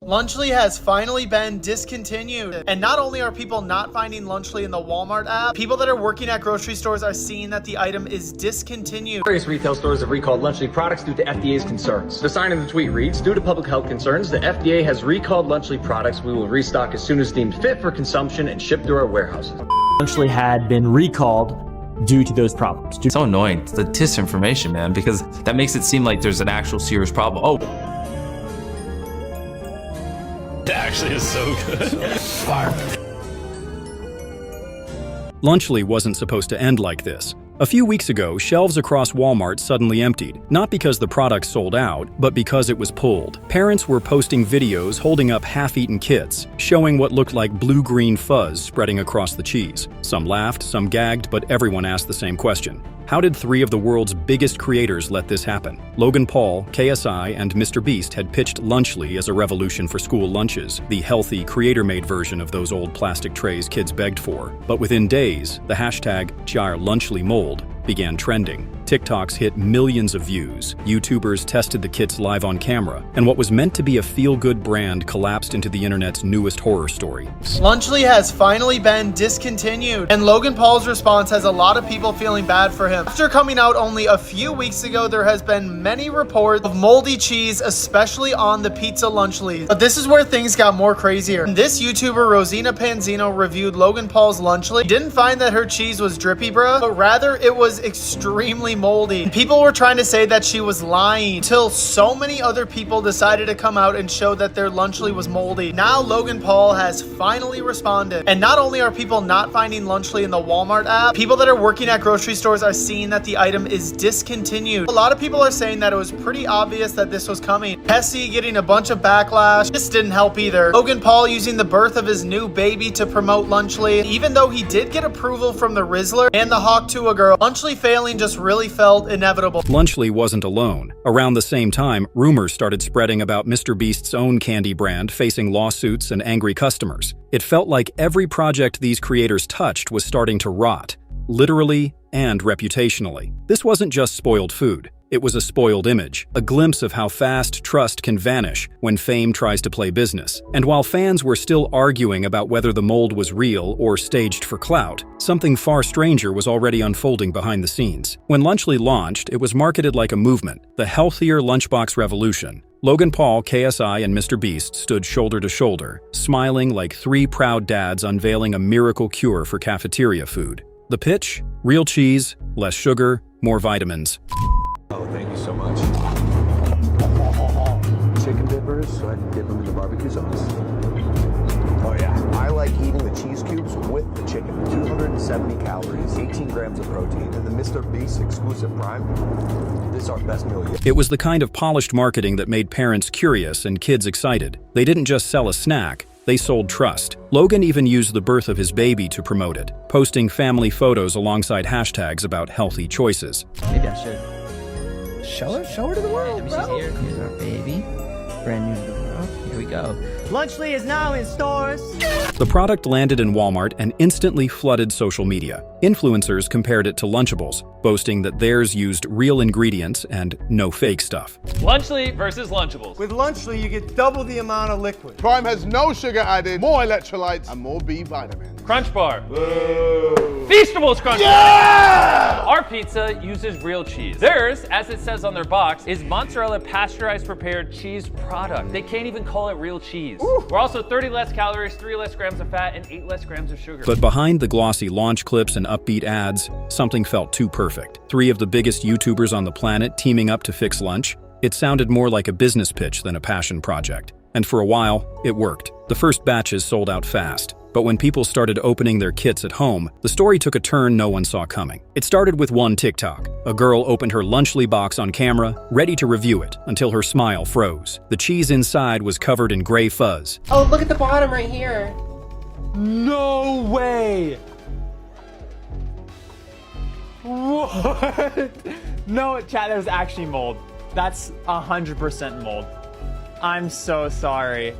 Lunchley has finally been discontinued. And not only are people not finding Lunchley in the Walmart app, people that are working at grocery stores are seeing that the item is discontinued. Various retail stores have recalled Lunchley products due to FDA's concerns. The sign in the tweet reads, due to public health concerns, the FDA has recalled Lunchley products. We will restock as soon as deemed fit for consumption and ship through our warehouses. Lunchley had been recalled due to those problems. It's so annoying. It's the disinformation, man, because that makes it seem like there's an actual serious problem. Oh. That actually is so good. Fire. Lunchley wasn't supposed to end like this. A few weeks ago, shelves across Walmart suddenly emptied, not because the product sold out, but because it was pulled. Parents were posting videos holding up half-eaten kits, showing what looked like blue-green fuzz spreading across the cheese. Some laughed, some gagged, but everyone asked the same question. How did three of the world's biggest creators let this happen? Logan Paul, KSI, and mrbeast had pitched Lunchley as a revolution for school lunches, the healthy, creator-made version of those old plastic trays kids begged for. But within days, the hashtag #LunchleyMold began trending. TikToks hit millions of views, YouTubers tested the kits live on camera, and what was meant to be a feel-good brand collapsed into the internet's newest horror story. Lunchley has finally been discontinued, and Logan Paul's response has a lot of people feeling bad for him. After coming out only a few weeks ago, there has been many reports of moldy cheese, especially on the pizza Lunchley. But this is where things got more crazier. This YouTuber, Rosina Panzino, reviewed Logan Paul's Lunchley. He didn't find that her cheese was drippy, bruh, but rather it was extremely moldy. People were trying to say that she was lying until so many other people decided to come out and show that their Lunchley was moldy. Now Logan Paul has finally responded. And not only are people not finding Lunchley in the Walmart app, people that are working at grocery stores are seeing that the item is discontinued. A lot of people are saying that it was pretty obvious that this was coming. Pesci getting a bunch of backlash. This didn't help either. Logan Paul using the birth of his new baby to promote Lunchley. Even though he did get approval from the Rizzler and the Hawk to a Girl, Lunchley failing just really felt inevitable. Lunchley wasn't alone. Around the same time, rumors started spreading about mrbeast's own candy brand facing lawsuits and angry customers. It felt like every project these creators touched was starting to rot, literally and reputationally. This wasn't just spoiled food. It was a spoiled image, a glimpse of how fast trust can vanish when fame tries to play business. And while fans were still arguing about whether the mold was real or staged for clout, something far stranger was already unfolding behind the scenes. When Lunchley launched, it was marketed like a movement, the healthier lunchbox revolution. Logan Paul, KSI, and mrbeast stood shoulder to shoulder, smiling like three proud dads unveiling a miracle cure for cafeteria food. The pitch? Real cheese, less sugar, more vitamins. Oh, thank you so much. Chicken dippers, so I can dip them in the barbecue sauce. Oh yeah, I like eating the cheese cubes with the chicken. 270 calories, 18 grams of protein, and the mrbeast exclusive prime. This is our best meal yet. It was the kind of polished marketing that made parents curious and kids excited. They didn't just sell a snack, they sold trust. Logan even used the birth of his baby to promote it, posting family photos alongside hashtags about healthy choices. Maybe I should. Show her to the world, bro. Here's our baby. Brand new to the world. Here we go. Lunchley is now in stores. The product landed in Walmart and instantly flooded social media. Influencers compared it to Lunchables, boasting that theirs used real ingredients and no fake stuff. Lunchley versus Lunchables. With Lunchley, you get double the amount of liquid. Prime has no sugar added, more electrolytes, and more B vitamins. Crunch Bar. Feastables Crunch Yeah! Bar. Our pizza uses real cheese. Theirs, as it says on their box, is mozzarella pasteurized prepared cheese product. They can't even call it real cheese. Ooh. We're also 30 less calories, 3 less grams of fat, and 8 less grams of sugar. But behind the glossy launch clips and upbeat ads, something felt too perfect. Three of the biggest YouTubers on the planet teaming up to fix lunch. It sounded more like a business pitch than a passion project. And for a while, it worked. The first batches sold out fast. But when people started opening their kits at home, the story took a turn no one saw coming. It started with one TikTok. A girl opened her Lunchley box on camera, ready to review it, until her smile froze. The cheese inside was covered in gray fuzz. Oh, look at the bottom right here. No way! What? No, chat, there's actually mold. That's 100% mold. I'm so sorry.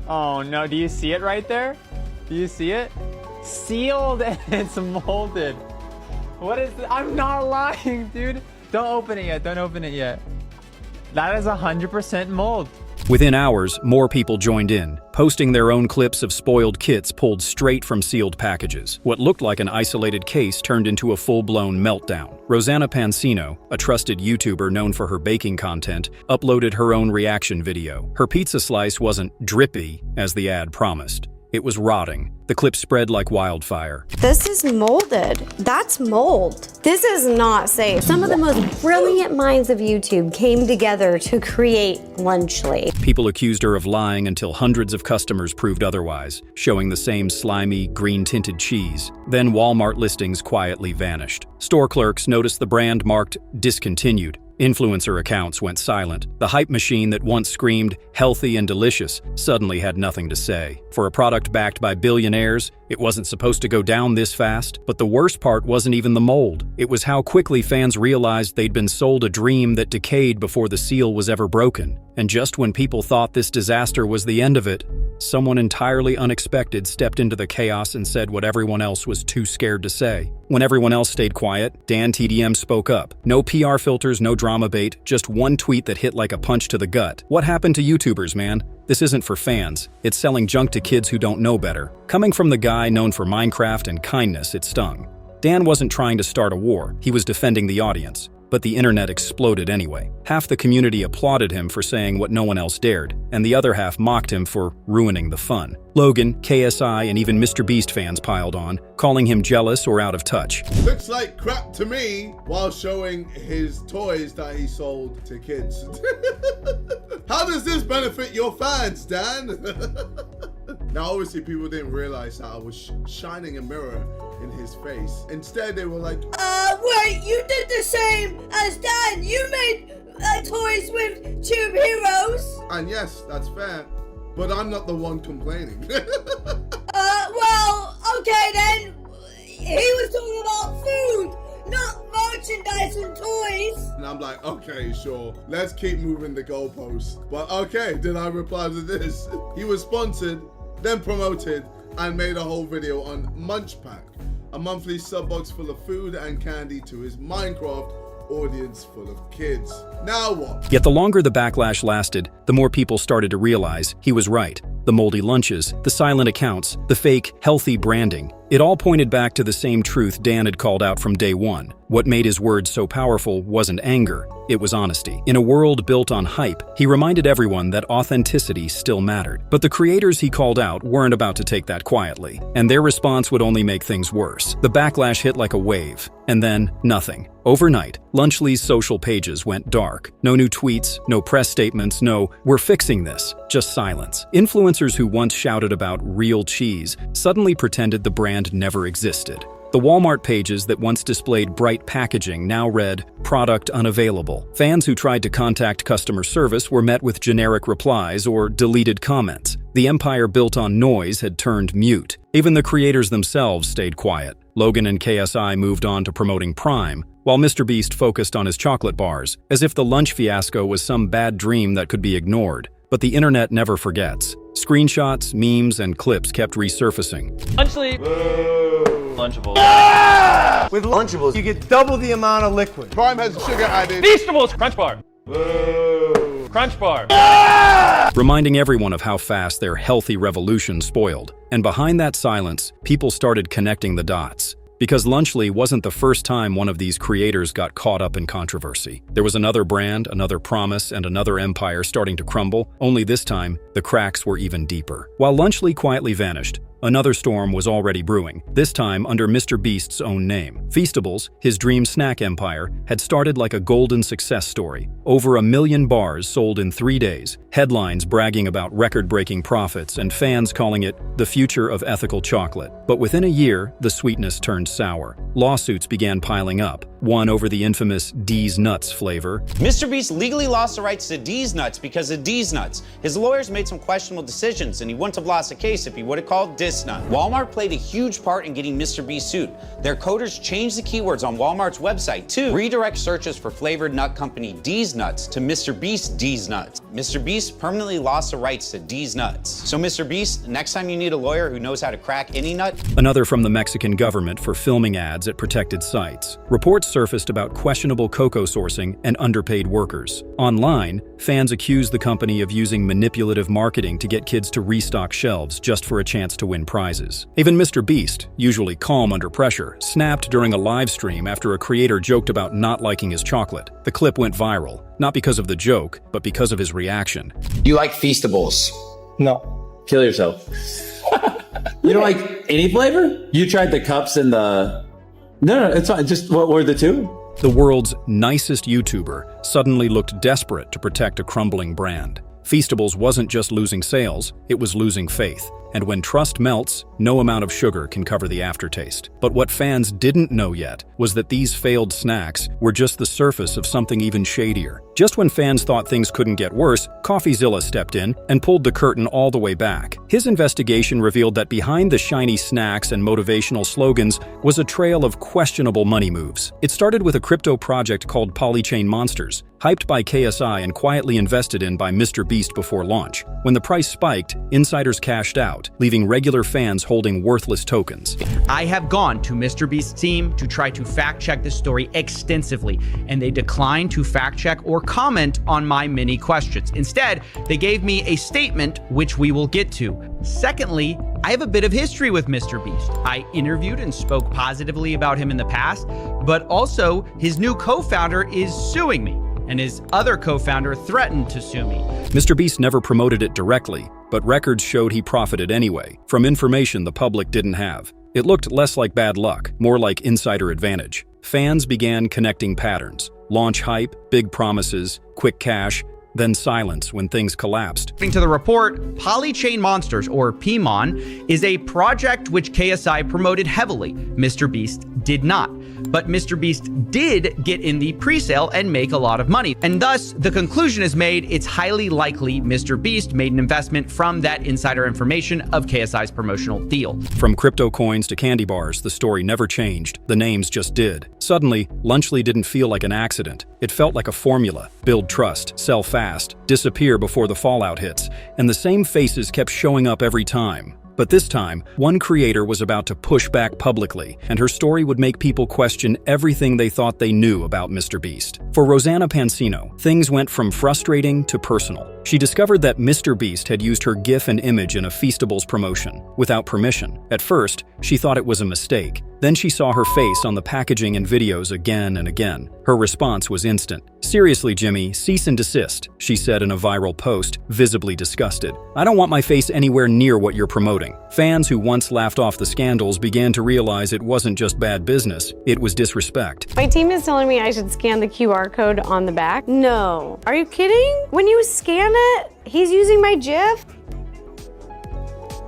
Oh no, do you see it right there? Do you see it? Sealed and it's molded. What is this? I'm not lying, dude. Don't open it yet. Don't open it yet. That is 100% mold. Within hours, more people joined in, posting their own clips of spoiled kits pulled straight from sealed packages. What looked like an isolated case turned into a full-blown meltdown. Rosanna Pansino, a trusted YouTuber known for her baking content, uploaded her own reaction video. Her pizza slice wasn't drippy, as the ad promised. It was rotting. The clip spread like wildfire. This is molded. That's mold. This is not safe. Some of the most brilliant minds of YouTube came together to create Lunchley. People accused her of lying until hundreds of customers proved otherwise, showing the same slimy, green-tinted cheese. Then Walmart listings quietly vanished. Store clerks noticed the brand marked discontinued. Influencer accounts went silent. The hype machine that once screamed healthy and delicious suddenly had nothing to say. For a product backed by billionaires, it wasn't supposed to go down this fast. But the worst part wasn't even the mold. It was how quickly fans realized they'd been sold a dream that decayed before the seal was ever broken. And just when people thought this disaster was the end of it, someone entirely unexpected stepped into the chaos and said what everyone else was too scared to say. When everyone else stayed quiet, Dan TDM spoke up. No PR filters, no drama bait, just one tweet that hit like a punch to the gut. What happened to YouTubers, man? This isn't for fans. It's selling junk to kids who don't know better. Coming from the guy known for Minecraft and kindness, it stung. Dan wasn't trying to start a war. He was defending the audience. But the internet exploded anyway. Half the community applauded him for saying what no one else dared, and the other half mocked him for ruining the fun. Logan, KSI, and even mrbeast fans piled on, calling him jealous or out of touch. Looks like crap to me while showing his toys that he sold to kids. How does this benefit your fans, Dan? Now, obviously, people didn't realize that I was shining a mirror in his face. Instead, they were like, Wait, you did the same as Dan. You made toys with Tube Heroes. and yes, that's fair, but I'm not the one complaining. Well, okay then. He was talking about food, not merchandise and toys. And I'm like, okay, sure, let's keep moving the goalposts. But okay, did I reply to this? He was sponsored, then promoted, and made a whole video on Munch Pack, a monthly sub box full of food and candy to his Minecraft audience full of kids. Now what? Yet the longer the backlash lasted, the more people started to realize he was right. The moldy lunches, the silent accounts, the fake, healthy branding. It all pointed back to the same truth Dan had called out from day one. What made his words so powerful wasn't anger, it was honesty. In a world built on hype, he reminded everyone that authenticity still mattered. But the creators he called out weren't about to take that quietly, and their response would only make things worse. The backlash hit like a wave, and then nothing. Overnight, Lunchley's social pages went dark. No new tweets, no press statements, no "we're fixing this," just silence. Influencers who once shouted about real cheese suddenly pretended the brand never existed. The Walmart pages that once displayed bright packaging now read, "Product unavailable." Fans who tried to contact customer service were met with generic replies or deleted comments. The empire built on noise had turned mute. Even the creators themselves stayed quiet. Logan and KSI moved on to promoting Prime, while mrbeast focused on his chocolate bars, as if the lunch fiasco was some bad dream that could be ignored. But the internet never forgets. Screenshots, memes, and clips kept resurfacing. Lunchley. Lunchables. With Lunchables, you get double the amount of liquid. Prime has sugar added. Feastables. Crunch bar. Crunch bar. Reminding everyone of how fast their healthy revolution spoiled. And behind that silence, people started connecting the dots. Because Lunchley wasn't the first time one of these creators got caught up in controversy. There was another brand, another promise, and another empire starting to crumble, only this time, the cracks were even deeper. While Lunchley quietly vanished, another storm was already brewing, this time under mrbeast's own name. Feastables, his dream snack empire, had started like a golden success story. Over 1 million bars sold in 3 days, headlines bragging about record-breaking profits, and fans calling it the future of ethical chocolate. But within a year, the sweetness turned sour. Lawsuits began piling up, one over the infamous D's Nuts flavor. mrbeast legally lost the rights to D's Nuts because of D's Nuts. His lawyers made some questionable decisions, and he wouldn't have lost the case if he would have called Dis Nut. Walmart played a huge part in getting mrbeast sued. Their coders changed the keywords on Walmart's website to redirect searches for flavored nut company D's Nuts to mrbeast D's Nuts. mrbeast permanently lost the rights to D's Nuts. So mrbeast, next time you need a lawyer who knows how to crack any nut. Another from the Mexican government for filming ads at protected sites. Reports reports surfaced about questionable cocoa sourcing and underpaid workers. Online, fans accused the company of using manipulative marketing to get kids to restock shelves just for a chance to win prizes. Even Mr. Beast, usually calm under pressure, snapped during a live stream after a creator joked about not liking his chocolate. The clip went viral, not because of the joke, but because of his reaction. You like Feastables? No. Kill yourself. You don't like any flavor? You tried the cups and the... No, it's fine. Just what were the two? The world's nicest YouTuber suddenly looked desperate to protect a crumbling brand. Feastables wasn't just losing sales, it was losing faith. And when trust melts, no amount of sugar can cover the aftertaste. But what fans didn't know yet was that these failed snacks were just the surface of something even shadier. Just when fans thought things couldn't get worse, CoffeeZilla stepped in and pulled the curtain all the way back. His investigation revealed that behind the shiny snacks and motivational slogans was a trail of questionable money moves. It started with a crypto project called Polychain Monsters, hyped by KSI and quietly invested in by Mr. Beast before launch. When the price spiked, insiders cashed out, leaving regular fans holding worthless tokens. I have gone to Mr. Beast's team to try to fact-check this story extensively, and they declined to fact-check or comment on my many questions. Instead, they gave me a statement, which we will get to. Secondly, I have a bit of history with Mr. Beast. I interviewed and spoke positively about him in the past, but also his new co-founder is suing me, and his other co-founder threatened to sue me. Mr. Beast never promoted it directly, but records showed he profited anyway, from information the public didn't have. It looked less like bad luck, more like insider advantage. Fans began connecting patterns: launch hype, big promises, quick cash, then silence when things collapsed. According to the report, Polychain Monsters, or PMON, is a project which KSI promoted heavily. Mr. Beast did not. But Mr. Beast did get in the pre-sale and make a lot of money. And thus, the conclusion is made, it's highly likely Mr. Beast made an investment from that insider information of KSI's promotional deal. From crypto coins to candy bars, the story never changed. The names just did. Suddenly, Lunchley didn't feel like an accident. It felt like a formula: build trust, sell fast, disappear before the fallout hits. And the same faces kept showing up every time. But this time, one creator was about to push back publicly, and her story would make people question everything they thought they knew about Mr. Beast. For Rosanna Pansino, things went from frustrating to personal. She discovered that Mr. Beast had used her GIF and image in a Feastables promotion, without permission. At first, she thought it was a mistake. Then she saw her face on the packaging and videos again and again. Her response was instant. "Seriously, Jimmy, cease and desist," she said in a viral post, visibly disgusted. "I don't want my face anywhere near what you're promoting." Fans who once laughed off the scandals began to realize it wasn't just bad business, it was disrespect. My team is telling me I should scan the QR code on the back. No. Are you kidding? When you scan it, he's using my GIF?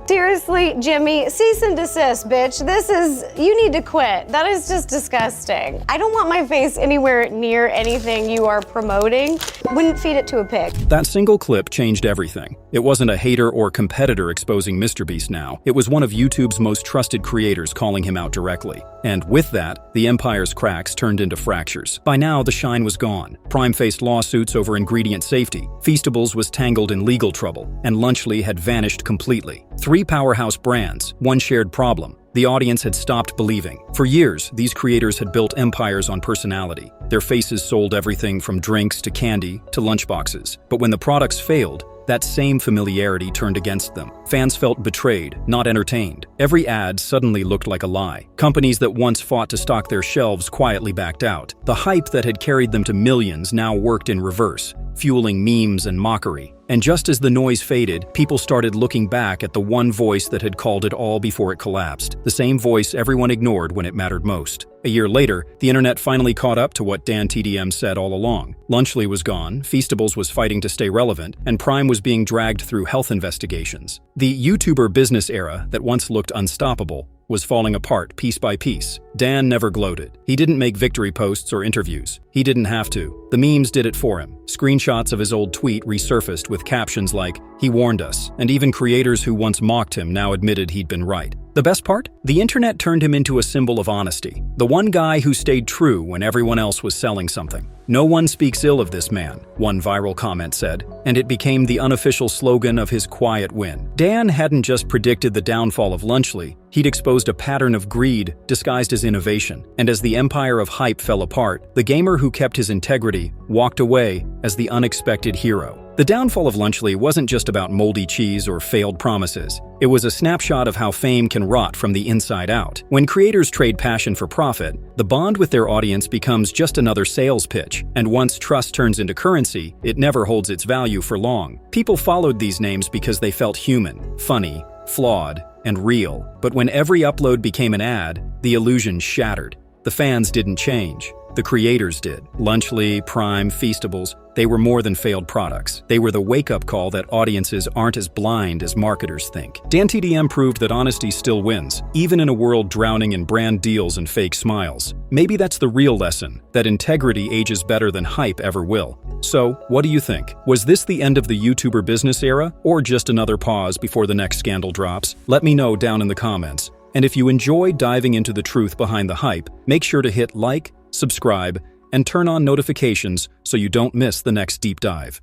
Seriously, Jimmy, cease and desist, bitch. You need to quit. That is just disgusting. I don't want my face anywhere near anything you are promoting. Wouldn't feed it to a pig. That single clip changed everything. It wasn't a hater or competitor exposing Mr. Beast now. It was one of YouTube's most trusted creators calling him out directly. And with that, the empire's cracks turned into fractures. By now, the shine was gone. Prime faced lawsuits over ingredient safety. Feastables was tangled in legal trouble. And Lunchley had vanished completely. Three powerhouse brands, one shared problem. The audience had stopped believing. For years, these creators had built empires on personality. Their faces sold everything from drinks to candy to lunchboxes. But when the products failed, that same familiarity turned against them. Fans felt betrayed, not entertained. Every ad suddenly looked like a lie. Companies that once fought to stock their shelves quietly backed out. The hype that had carried them to millions now worked in reverse, fueling memes and mockery. And just as the noise faded, people started looking back at the one voice that had called it all before it collapsed. The same voice everyone ignored when it mattered most. A year later, the internet finally caught up to what Dan TDM said all along. Lunchley was gone, Feastables was fighting to stay relevant, and Prime was being dragged through health investigations. The YouTuber business era that once looked unstoppable was falling apart piece by piece. Dan never gloated. He didn't make victory posts or interviews. He didn't have to. The memes did it for him. Screenshots of his old tweet resurfaced with captions like, "He warned us," and even creators who once mocked him now admitted he'd been right. The best part? The internet turned him into a symbol of honesty. The one guy who stayed true when everyone else was selling something. "No one speaks ill of this man," one viral comment said, and it became the unofficial slogan of his quiet win. Dan hadn't just predicted the downfall of Lunchley, he'd exposed a pattern of greed disguised as innovation. And as the empire of hype fell apart, the gamer who kept his integrity walked away as the unexpected hero. The downfall of Lunchley wasn't just about moldy cheese or failed promises. It was a snapshot of how fame can rot from the inside out. When creators trade passion for profit, the bond with their audience becomes just another sales pitch. And once trust turns into currency, it never holds its value for long. People followed these names because they felt human, funny, flawed, and real. But when every upload became an ad, the illusion shattered. The fans didn't change. The creators did. Lunchley, Prime, Feastables, they were more than failed products. They were the wake-up call that audiences aren't as blind as marketers think. DanTDM proved that honesty still wins, even in a world drowning in brand deals and fake smiles. Maybe that's the real lesson, that integrity ages better than hype ever will. So, what do you think? Was this the end of the YouTuber business era, or just another pause before the next scandal drops? Let me know down in the comments. And if you enjoy diving into the truth behind the hype, make sure to hit like, subscribe, and turn on notifications so you don't miss the next deep dive.